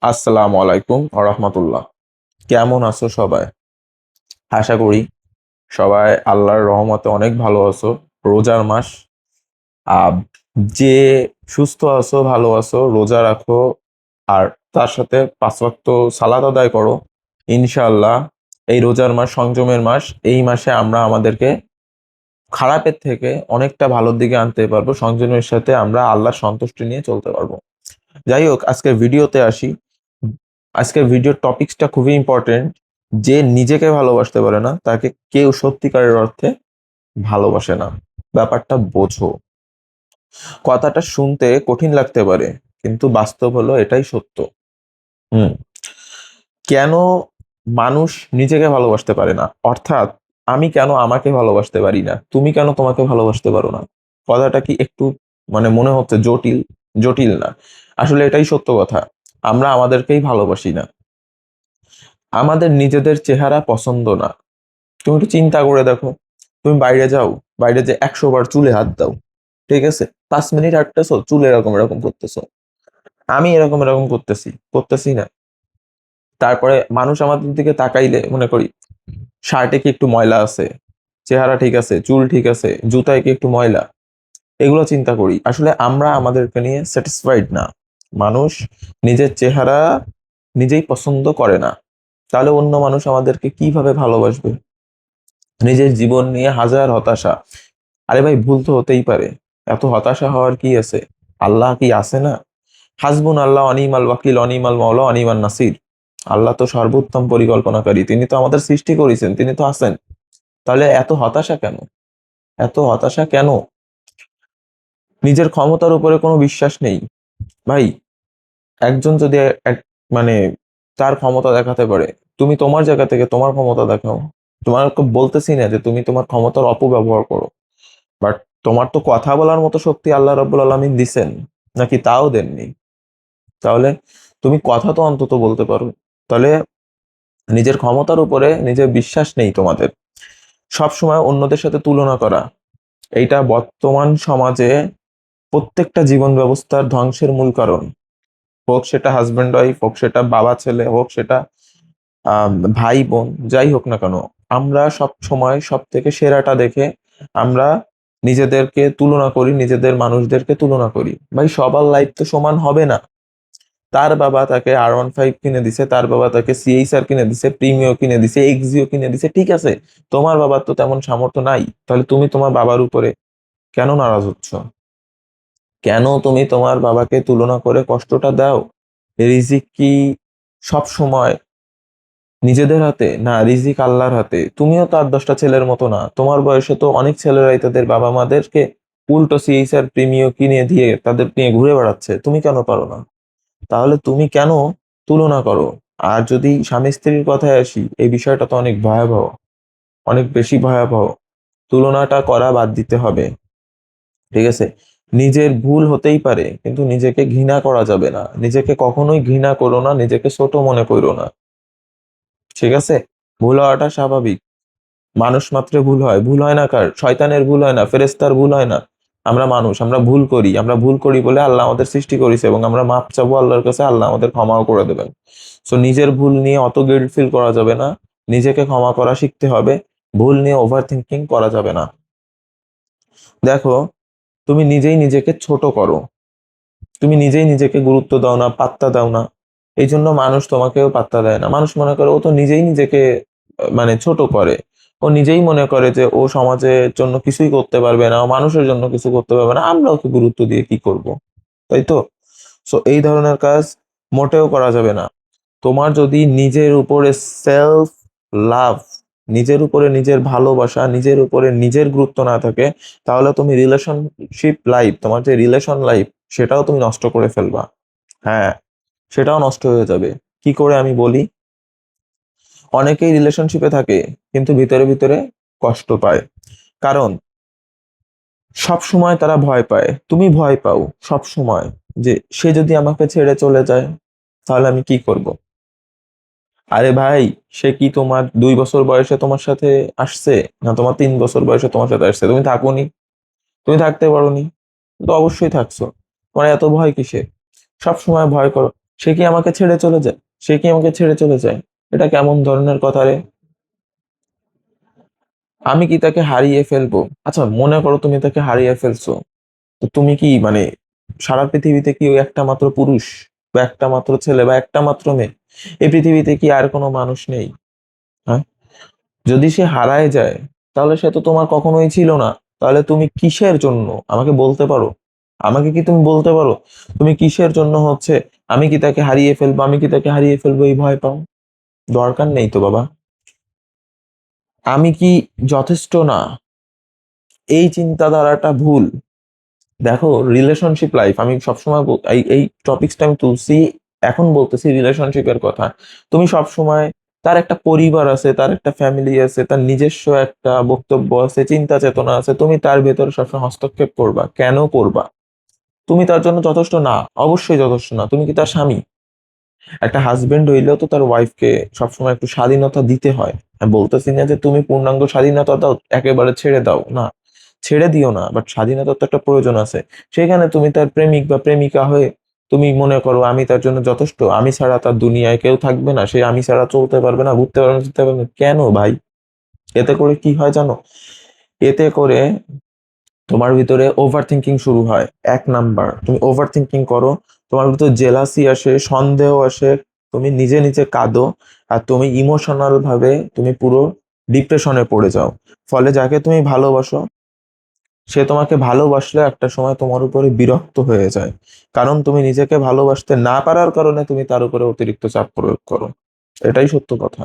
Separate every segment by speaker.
Speaker 1: আসসালামু আলাইকুম রাহমাতুল্লাহ। কেমন আছো সবাই? আশা করি সবাই আল্লাহর রহমতে অনেক ভালো আছো। রোজার মাস। আহ যে সুস্থ আছো, ভালো আছো, রোজা রাখো। আর তার সাথে পাঁচ ওয়াক্ত সালাত আদায় করো। ইনশাআল্লাহ এই রোজার মাস সংযমের মাস। এই মাসে আমরা আমাদেরকে খারাপের থেকে অনেকটা ভালোর দিকে আনতে পারবো। সংযমের সাথে আমরা আল্লাহর সন্তুষ্টি নিয়ে চলতে পারবো। যাই হোক, আজকের ভিডিওতে আসি। আজকের ভিডিওর টপিকসটা খুবই ইম্পর্টেন্ট। যে নিজেকে ভালোবাসতে পারে না তাকে কেউ সত্যিকারের অর্থে ভালোবাসে না। ব্যাপারটা বোঝো। কথাটা শুনতে কঠিন লাগতে পারে, কিন্তু বাস্তব হলো এটাই সত্য। হুম। কেন মানুষ নিজেকে ভালোবাসতে পারে না, অর্থাৎ আমি কেন আমাকে ভালোবাসতে পারি না, তুমি কেন তোমাকে ভালোবাসতে পারো না? কথাটা কি একটু মনে হচ্ছে জটিল? জটিল না, আসলে এটাই সত্য কথা। আমরা আমাদেরকেই ভালোবাসি না। আমাদের নিজেদের চেহারা পছন্দ না। তুমি একটু চিন্তা করে দেখো। তুমি বাইরে যাও, বাইরে যে 100 বার চুলে হাত দাও, ঠিক আছে, 5 মিনিট হাঁটতেছো, চুল এরকম এরকম করতেছো। আমি এরকম এরকম করতেছি করতেছি না? তারপরে মানুষ আমাদের দিকে তাকাইলে মনে করি শার্টে কি একটু ময়লা আছে, চেহারা ঠিক আছে, চুল ঠিক আছে, জুতায় কি একটু ময়লা, এগুলো চিন্তা করি। আসলে আমরা আমাদেরকে নিয়ে স্যাটিসফাইড না। মানুষ নিজের চেহারা নিজেই পছন্দ করে না, তাহলে অন্য মানুষ আমাদেরকে কিভাবে ভালোবাসবে? নিজের জীবন নিয়ে হাজার হতাশা। আরে ভাই, ভুল তো হতেই পারে, এত হতাশা হওয়ার কি আছে? আল্লাহ কি আছে না? হাসবুন আল্লাহ অনিমাল ওয়াকিল অনিমাল মাওলা অনিমান নাসির। আল্লাহ তো সর্বোত্তম পরিকল্পনাকারী, তিনি তো আমাদের সৃষ্টি করেছেন, তিনি তো আছেন। তাহলে এত হতাশা কেন? এত হতাশা কেন? নিজের ক্ষমতার উপরে কোনো বিশ্বাস নেই। ভাই, একজন যদি এক মানে তার ক্ষমতা দেখাতে পারে, তুমি তোমার জায়গা থেকে তোমার ক্ষমতা দেখাও। তোমাকে বলতেছি না যে তুমি তোমার ক্ষমতার অপব্যবহার করো, বাট তোমার তো কথা বলার মতো শক্তি আল্লাহ রাব্বুল আলামিন দিছেন, নাকি তাও দেননি? তাহলে তুমি কথা তো অন্তত বলতে পারো। তাহলে নিজের ক্ষমতার উপরে নিজের বিশ্বাস নেই তোমাদের। সব সময় অন্যদের সাথে তুলনা করা, এইটা বর্তমান সমাজে প্রত্যেকটা জীবন ব্যবস্থার ধ্বংসের মূল কারণ। হোক সেটা হাজবেন্ড ওয়াইফ, হোক সেটা বাবা ছেলে, হোক সেটা আহ ভাই বোন, যাই হোক না কেন, আমরা সব সময় সব থেকে সেরাটা দেখে আমরা নিজেদেরকে তুলনা করি, নিজেদের মানুষদেরকে তুলনা করি। ভাই, সবার লাইফ তো সমান হবে না। তার বাবা তাকে R15 কিনে দিছে, তার বাবা তাকে CHR কিনে দিছে, প্রিমিও কিনে দিছে, এক্সিও কিনে দিছে, ঠিক আছে। তোমার বাবার তো তেমন সামর্থ্য নাই, তাহলে তুমি তোমার বাবার উপরে কেন নারাজ হচ্ছ? কেন তুমি তোমার বাবাকে তুলনা করে কষ্টটা দাও? রিজিক কি সব সময় নিজেদের হাতে না? রিজিক আল্লাহর হাতে। তুমিও তো 8-10টা ছেলের মতো না, তোমার বয়সে তো অনেক ছেলেরাই তাদের বাবা মাদেরকে উল্টো CHR প্রিমিও কিনে দিয়ে তাদের নিয়ে ঘুরে বেড়াচ্ছে, তুমি কেন পারো না? তাহলে তুমি কেন তুলনা করো? আর যদি স্বামী স্ত্রীর কথায় আসি, এই বিষয়টা তো অনেক ভয়াবহ, অনেক বেশি ভয়াবহ। তুলনাটা করা বাদ দিতে হবে, ঠিক আছে। নিজের ভুল হতেই পারে, কিন্তু নিজেকে ঘৃণা করা যাবে না। নিজেকে কখনোই ঘৃণা করো না, নিজেকে ছোট মনে করো না, ঠিক আছে। ভুল হওয়াটা স্বাভাবিক। মানুষ মাত্র ভুল হয়। ভুল হয় না কার? শয়তানের ভুল হয় না, ফেরেশতার ভুল হয় না। আমরা মানুষ, আমরা ভুল করি। আমরা ভুল করি বলে আল্লাহ আমাদের সৃষ্টি করেছে, এবং আমরা মাপ চাবো আল্লাহর কাছে, আল্লাহ আমাদের ক্ষমাও করে দেবেন। সো নিজের ভুল নিয়ে অত গিল্ট ফিল করা যাবে না। নিজেকে ক্ষমা করা শিখতে হবে। ভুল নিয়ে ওভার থিঙ্কিং করা যাবে না। দেখো, তুমি নিজেই নিজেকে ছোট করো, তুমি নিজেই নিজেকে গুরুত্ব দাও না, পাত্তা দাও না। এই জন্য মানুষ তোমাকেও পাত্তা দেয় না। মানুষ মনে করে ও তো নিজেই নিজেকে ছোট করে। ও নিজেই মনে করে যে ও সমাজের জন্য কিছুই করতে পারবে না, ও মানুষের জন্য কিছু করতে পারবে না, আমরা ওকে গুরুত্ব দিয়ে কি করব? তাই তো। সো এই ধরনের কাজ মোটেও করা যাবে না। তোমার যদি নিজের উপরে সেলফ লাভ, নিজের উপরে নিজের ভালোবাসা, নিজের উপরে নিজের গুরুত্ব না থাকে, তাহলে তুমি রিলেশনশিপ লাইফ, তোমার যে রিলেশন লাইফ, সেটাও তুমি নষ্ট করে ফেলবা। হ্যাঁ, সেটাও নষ্ট হয়ে যাবে। কি করে আমি বলি। অনেকেই রিলেশনশিপে থাকে, কিন্তু ভিতরে ভিতরে কষ্ট পায়। কারণ সব সময় তারা ভয় পায়, তুমি ভয় পাও সব সময়, যে সে যদি আমাকে ছেড়ে চলে যায়, তাহলে আমি কি করব? আরে ভাই, সে কি তোমার 2 বছর বয়সে তোমার সাথে আসছে, না তোমার 3 বছর বয়সে তোমার সাথে আসছে? তুমি থাকোনি? তুমি থাকতে পারোনি? তো অবশ্যই থাকছো। তোমার এত ভয় কিসের? সব সময় ভয় করো। সে কি আমাকে ছেড়ে চলে যায়? সে কি আমাকে ছেড়ে চলে যায়? এটা কেমন ধরনের কথা রে? আমি কি তাকে হারিয়ে ফেলবো? আচ্ছা, মনে করো তুমি তাকে হারিয়ে ফেলছো, তো তুমি কি মানে সারা পৃথিবীতে কি ওই একটা মাত্র পুরুষ, বা একটা মাত্র ছেলে, বা একটা মাত্র মেয়ে? এই পৃথিবীতে কি আর কোনো মানুষ নেই? হ্যাঁ, যদি সে হারায় যায়, তাহলে সে তো তোমার কখনোই ছিল না। তাহলে তুমি কিসের জন্য আমাকে বলতে পারো? আমাকে কি তুমি বলতে পারো তুমি কিসের জন্য হচ্ছে আমি কি তাকে হারিয়ে ফেলবো, আমি কি তাকে হারিয়ে ফেলবো এই ভয় পাও? দরকার নেই তো বাবা। আমি কি যথেষ্ট না? এই চিন্তাধারাটা ভুল। দেখো, রিলেশনশিপ লাইফ, আমি সবসময় এই টপিকসটা আমি তুলছি, এখন বলতেছি রিলেশনশিপের কথা। তুমি সবসময়, তার একটা পরিবার আছে, তার একটা ফ্যামিলি আছে, তার নিজস্ব একটা বক্তব্য আছে, চিন্তা চেতনা আছে, তুমি তার ভেতরে সবসময় হস্তক্ষেপ করবা? কেন করবা? তুমি তার জন্য যথেষ্ট না? অবশ্যই যথেষ্ট না। তুমি কি তার স্বামী? একটা হাজবেন্ড হইলেও তো তার ওয়াইফকে সবসময় একটু স্বাধীনতা দিতে হয়। আমি বলতেছি না যে তুমি পূর্ণাঙ্গ স্বাধীনতা দাও, একেবারে ছেড়ে দাও, না, ছেড়ে দিও না, বাট স্বাধীনতার তো একটা প্রয়োজন আছে। সেখানে তুমি তার প্রেমিক বা প্রেমিকা হয়ে তুমি মনে করো আমি তার জন্য যথেষ্ট, আমি ছাড়া তার দুনিয়ায় কেউ থাকবে না, সে আমি ছাড়া চলতে পারবে না, ঘুরতে পারবে না, ফিরতে পারবে না। কেন ভাই? এতে করে কি হয় জানো? এতে করে তোমার ভিতরে ওভার থিঙ্কিং শুরু হয়। এক নাম্বার, তুমি ওভার থিঙ্কিং করো, তোমার ভিতরে জেলাসি আসে, সন্দেহ আসে, তুমি নিজে নিজে কাঁদো, আর তুমি ইমোশনাল ভাবে তুমি পুরো ডিপ্রেশনে পড়ে যাও। ফলে যাকে তুমি ভালোবাসো, সে তোমাকে ভালোবাসলে একটা সময় তোমার উপরে বিরক্ত হয়ে যায়, কারণ তুমি নিজেকে ভালোবাসতে না পারার কারণে তুমি তার উপরে অতিরিক্ত চাপ প্রয়োগ করো। এটাই সত্য কথা।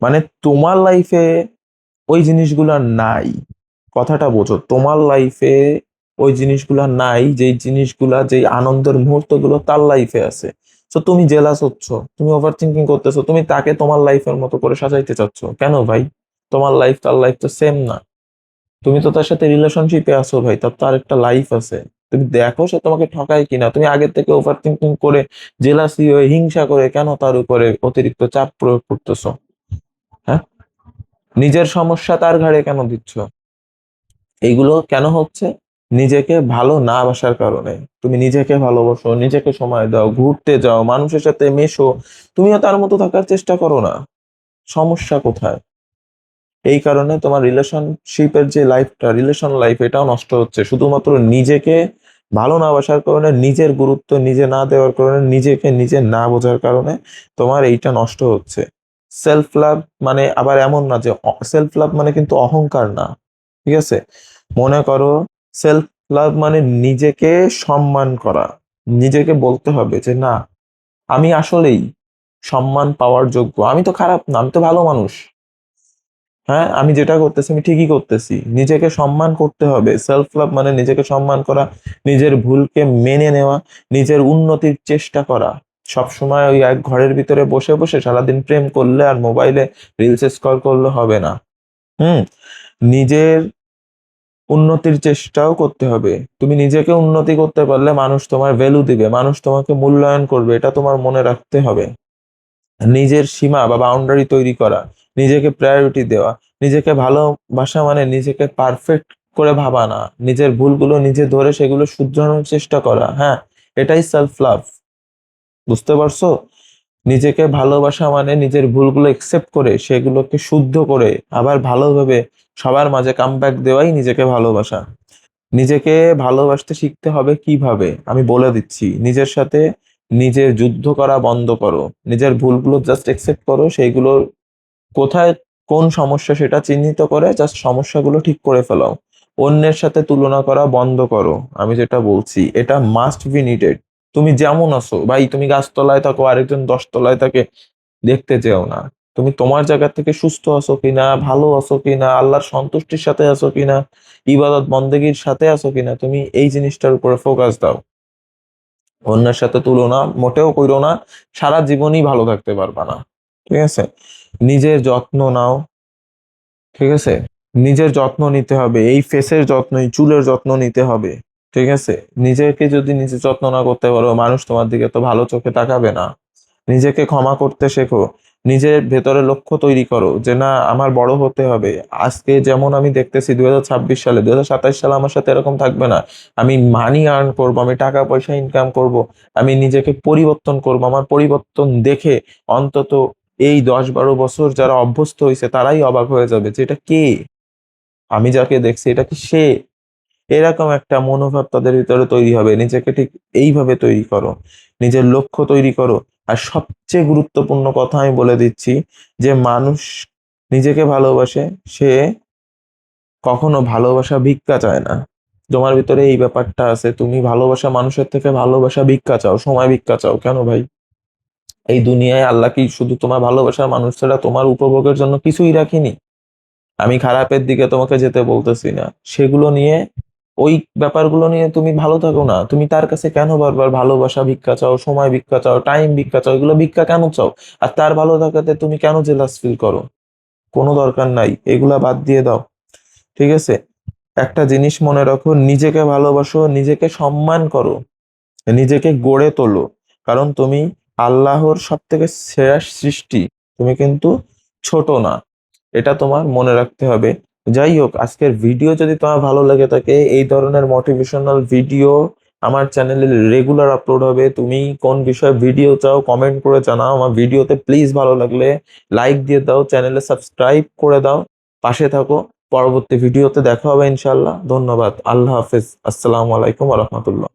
Speaker 1: মানে তোমার লাইফে ওই জিনিসগুলা নাই। কথাটা বোঝো, তোমার লাইফে ওই জিনিসগুলা নাই, যেই জিনিসগুলা, যেই আনন্দের মুহূর্তগুলো তার লাইফে আছে। তো তুমি জেলাস হচ্ছ, তুমি ওভার থিঙ্কিং করতেছো, তুমি তাকে তোমার লাইফের মতো করে সাজাইতে চাচ্ছ। কেন ভাই? তোমার লাইফ তার লাইফ তো সেম না। তুমি তো তার সাথে রিলেশনশিপে আছো ভাই, তার তো আর একটা লাইফ আছে। তুমি দেখো সে তোমাকে ঠকায় কিনা। তুমি আগের থেকে ওভার থিঙ্কিং করে, জেলাসি হয়ে, হিংসা করে কেন তার উপরে অতিরিক্ত চাপ প্রয়োগ করতেছো? হ্যাঁ, নিজের সমস্যা তার ঘাড়ে কেন দিচ্ছ? এইগুলো কেন হচ্ছে? নিজেকে ভালো না বাসার কারণে। তুমি নিজেকে ভালোবাসো, নিজেকে সময় দাও, ঘুরতে যাও, মানুষের সাথে মেশো, তুমিও তার মতো থাকার চেষ্টা করো না। সমস্যা কোথায়? এই কারণে তোমার রিলেশনশিপের যে লাইফটা, রিলেশন লাইফ, এটাও নষ্ট হচ্ছে শুধুমাত্র নিজেকে ভালো না বাসার কারণে, নিজের গুরুত্ব নিজে না দেওয়ার কারণে, নিজেকে নিজে না বোঝার কারণে তোমার এইটা নষ্ট হচ্ছে। সেলফ লাভ মানে আবার এমন না যে, সেলফ লাভ মানে কিন্তু অহংকার না, ঠিক আছে? মনে করো, সেলফ লাভ মানে নিজেকে সম্মান করা। নিজেকে বলতে হবে যে না, আমি আসলেই সম্মান পাওয়ার যোগ্য, আমি তো খারাপ না, আমি তো ভালো মানুষ। হ্যাঁ, আমি যেটা করতেছি আমি ঠিকই করতেছি। নিজেকে সম্মান করতে হবে। সেলফ লাভ মানে নিজেকে সম্মান করা, নিজের ভুলকে মেনে নেওয়া, নিজের উন্নতির চেষ্টা করা। সব সময় ওই এক ঘরের ভিতরে বসে বসে সারাদিন প্রেম করলে আর মোবাইলে রিলস স্ক্রল করলে হবে না। হুম, নিজের উন্নতির চেষ্টাও করতে হবে। তুমি নিজেকে উন্নতি করতে পারলে মানুষ তোমার ভ্যালু দিবে, মানুষ তোমাকে মূল্যায়ন করবে, এটা তোমার মনে রাখতে হবে। নিজের সীমা বা বাউন্ডারি তৈরি করা, নিজেকে প্রায়োরিটি দেওয়া, নিজেকে ভালোবাসা মানে নিজেকে পারফেক্ট করে ভাবা না, নিজের ভুলগুলো নিজে ধরে সেগুলো শুধরানোর চেষ্টা করা। হ্যাঁ, এটাই সেলফ লাভ। বুঝতে পারছো? নিজেকে ভালোবাসা মানে নিজের ভুলগুলো একসেপ্ট করে সেগুলোকে শুদ্ধ করে আবার ভালোভাবে সবার মাঝে কামব্যাক দেওয়াই নিজেকে ভালোবাসা। নিজেকে ভালোবাসতে শিখতে হবে কিভাবে আমি বলে দিচ্ছি। নিজের সাথে নিজের যুদ্ধ করা বন্ধ করো, নিজের ভুলগুলো জাস্ট একসেপ্ট করো, সেইগুলো কোথায় কোন সমস্যা সেটা চিহ্নিত করে জাস্ট সমস্যাগুলো ঠিক করে ফেলাও। অন্যের সাথে তুলনা করা বন্ধ করো। আমি যেটা বলছি এটা মাস্ট বি নিডেড। তুমি যেমন আছো ভাই, তুমি গাছতলায় থাকো, আরেকজন 10 তলায় থাকে, দেখতে যেও না। তুমি তোমার জায়গা থেকে সুস্থ আছো কিনা, ভালো আছো কিনা, আল্লাহর সন্তুষ্টির সাথে আছো কিনা, ইবাদত বন্দেগীর সাথে আছো কিনা, তুমি এই জিনিসটার উপরে ফোকাস দাও। অন্যের সাথে তুলনা মোটেও করো না, সারা জীবনই ভালো থাকতে পারবা না। ঠিক আছে? নিজের যত্ন নাও। ঠিক আছে? নিজের যত্ন নিতে হবে, এই ফেসের যত্ন, এই চুলের যত্ন নিতে হবে। ঠিক আছে? নিজেকে যদি নিজে যত্ন না করতে পারো, মানুষ তোমার দিকে তো ভালো চোখে তাকাবে না। নিজেকে ক্ষমা করতে শেখো। নিজের ভেতরে লক্ষ্য তৈরি করো যে না আমার বড় হতে হবে। আজকে যেমন আমি দেখতেছি 2026 সালে, 2027 সালে আমার সাথে এরকম থাকবে না। আমি মানি আর্ন করব, আমি টাকা পয়সা ইনকাম করব, আমি নিজেকে পরিবর্তন করব। আমার পরিবর্তন দেখে অন্তত এই 10-12 বছর যারা অভ্যস্ত হয়েছে তারাই অবাক হয়ে যাবে যে এটা কে, আমি যাকে দেখছি এটা কি সে। এরকম একটা মনোভাব তাদের ভিতরে তৈরি হবে। নিজেকে ঠিক এইভাবে তৈরি করো, নিজের লক্ষ্য তৈরি করো। আর সবচেয়ে গুরুত্বপূর্ণ কথা আমি বলে দিচ্ছি, যে মানুষ নিজেকে ভালোবাসে, সে কখনো ভালোবাসা ভিক্ষা চায় না। তোমার ভিতরে এই ব্যাপারটা আছে, তুমি ভালোবাসা মানুষের থেকে ভালোবাসা ভিক্ষা চাও, সময় ভিক্ষা চাও কেন ভাই? এই দুনিয়ায় আল্লাহ কি শুধু তোমার ভালোবাসার মানুষ ছাড়া তোমার উপভোগের জন্য কিছুই রাখিনি? আমি খারাপের দিকে তোমাকে যেতে বলতেছি না, সেগুলো নিয়ে, ওই ব্যাপারগুলো নিয়ে তুমি ভালো থাকো না। তুমি তার কাছে কেন বারবার ভালোবাসা ভিক্ষা চাও, সময় ভিক্ষা চাও, টাইম ভিক্ষা চাও? এগুলো ভিক্ষা কেন চাও? আর তার ভালো থাকাতে তুমি কেন জেলাস ফিল করো? কোনো দরকার নাই, এগুলা বাদ দিয়ে দাও। ঠিক আছে? একটা জিনিস মনে রাখো, নিজেকে ভালোবাসো, নিজেকে সম্মান করো, নিজেকে গড়ে তোলো। কারণ তুমি আল্লাহর সব থেকে সেরা সৃষ্টি, তুমি কিন্তু ছোট না। এটা তোমার মনে রাখতে হবে। যাই হোক, আজকের ভিডিও যদি তোমার ভালো লেগে থাকে, এই ধরনের মোটিভেশনাল ভিডিও আমার চ্যানেলে রেগুলার আপলোড হবে। তুমি কোন বিষয়ে ভিডিও চাও কমেন্ট করে জানাও। আমার ভিডিওতে প্লিজ ভালো লাগলে লাইক দিয়ে দাও, চ্যানেলে সাবস্ক্রাইব করে দাও, পাশে থাকো। পরবর্তী ভিডিওতে দেখা হবে ইনশাল্লাহ। ধন্যবাদ, আল্লাহ হাফেজ, আসসালামু আলাইকুম রহমতুল্লাহ।